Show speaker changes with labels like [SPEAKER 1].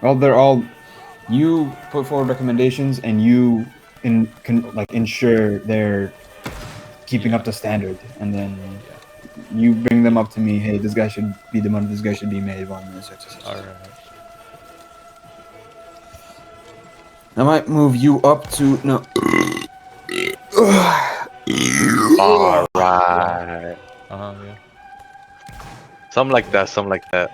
[SPEAKER 1] Well, they're all. You put forward recommendations, and you ensure they're keeping up
[SPEAKER 2] Yeah.
[SPEAKER 1] to standard, and then
[SPEAKER 2] Yeah.
[SPEAKER 1] you bring them up to me. Hey, this guy should be the one. This guy should be made one. Such and such.
[SPEAKER 2] All right.
[SPEAKER 1] I might move you up to no.
[SPEAKER 3] All
[SPEAKER 2] Yeah.
[SPEAKER 3] right.
[SPEAKER 2] Yeah.
[SPEAKER 3] Something like that. Something like that.